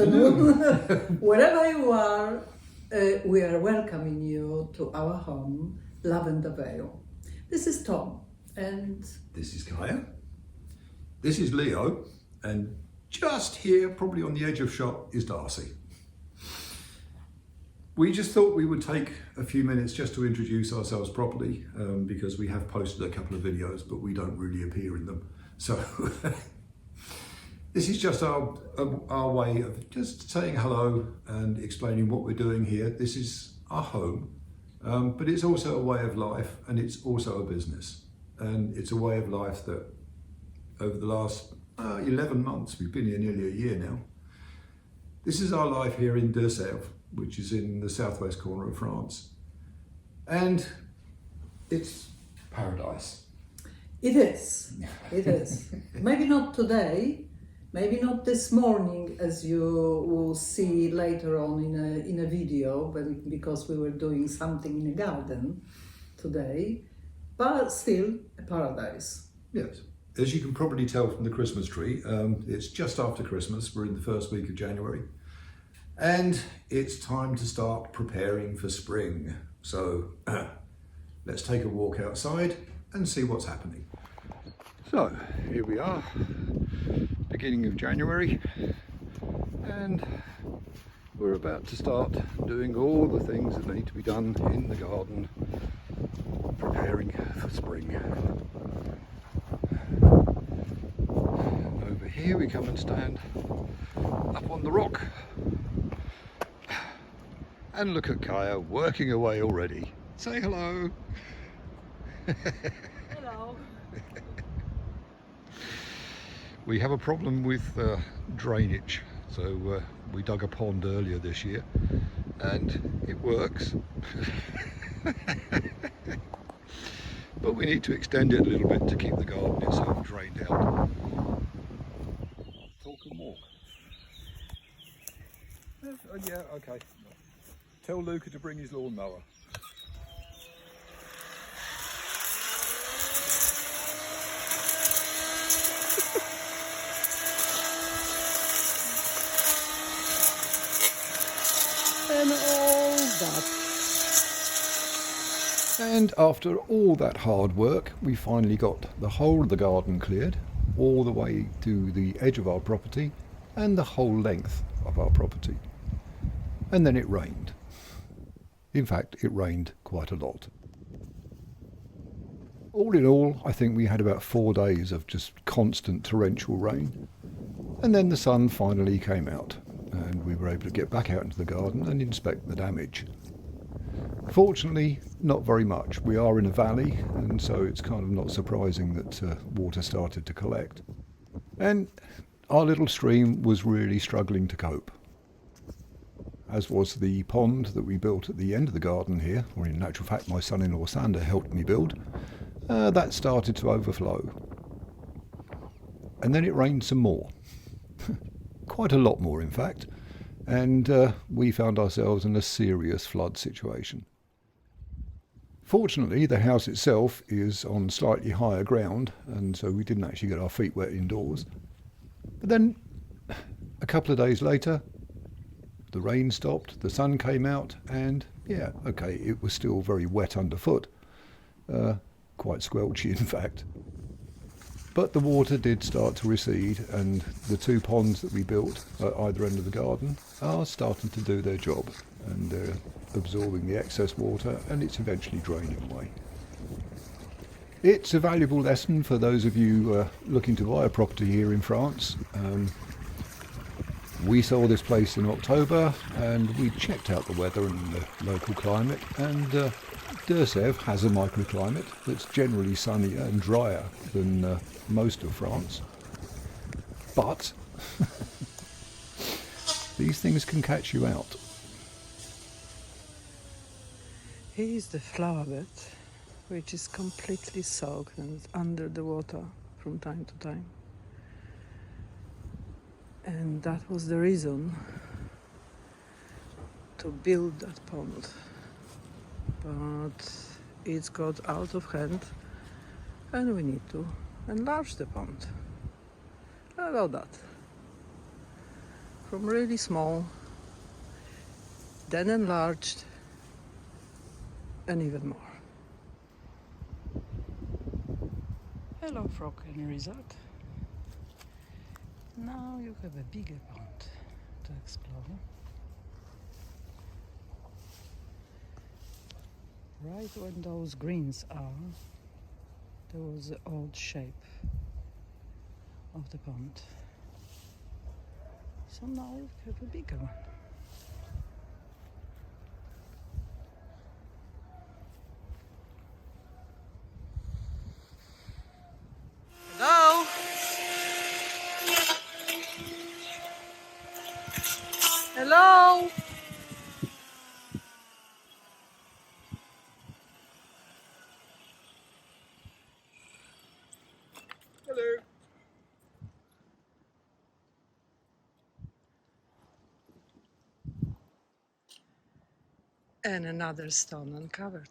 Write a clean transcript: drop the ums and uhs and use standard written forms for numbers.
afternoon. Wherever you are, we are welcoming you to our home, Lavender Vale. This is Tom, and this is Kaja. This is Leo, and just here, probably on the edge of shot, is Darcy. We just thought we would take a few minutes just to introduce ourselves properly, because we have posted a couple of videos, but we don't really appear in them. So this is just our way of just saying hello and explaining what we're doing here. This is our home, but it's also a way of life, and it's also a business. And it's a way of life that over the last 11 months, we've been here nearly a year now. This is our life here in Deux-Sèvres, which is in the southwest corner of France. And it's paradise. it is. It is. Maybe not today, maybe not this morning, as you will see later on in a video, but because we were doing something in a garden today, but still a paradise. Yes. As you can probably tell from the Christmas tree, it's just after Christmas. We're in the first week of January. And it's time to start preparing for spring. So let's take a walk outside and see what's happening. So here we are, beginning of January, and we're about to start doing all the things that need to be done in the garden, preparing for spring. And over here we come and stand up on the rock. And look at Kaja working away already. Say hello. Hello. We have a problem with drainage, so we dug a pond earlier this year and it works. But we need to extend it a little bit to keep the garden itself drained out. Talk and walk. Yeah, okay. Tell Luca to bring his lawnmower. And all that. And after all that hard work, we finally got the whole of the garden cleared, all the way to the edge of our property and the whole length of our property. And then it rained. In fact, it rained quite a lot. All in all, I think we had about 4 days of just constant torrential rain. And then the sun finally came out, and we were able to get back out into the garden and inspect the damage. Fortunately, not very much. We are in a valley, and so it's kind of not surprising that water started to collect. And our little stream was really struggling to cope, as was the pond that we built at the end of the garden here, or in actual fact my son-in-law Sander helped me build. That started to overflow. And then it rained some more. Quite a lot more, in fact. And we found ourselves in a serious flood situation. Fortunately, the house itself is on slightly higher ground, and so we didn't actually get our feet wet indoors. But then, a couple of days later, the rain stopped, the sun came out, and yeah, okay, it was still very wet underfoot. Quite squelchy, in fact. But the water did start to recede, and the 2 ponds that we built at either end of the garden are starting to do their job, and they're absorbing the excess water, and it's eventually draining away. It's a valuable lesson for those of you looking to buy a property here in France. We saw this place in October, and we checked out the weather and the local climate, and Deux-Sèvres has a microclimate that's generally sunnier and drier than most of France. But these things can catch you out. Here is the flower bed, which is completely soaked and under the water from time to time. And that was the reason to build that pond. But it's got out of hand and we need to enlarge the pond. About that. from really small, then enlarged, and even more. Hello, frog and resort. Now you have a bigger pond to explore. Right when those greens are, there was the old shape of the pond. So now you have a bigger one. Hello? Hello? Hello. And another stone uncovered.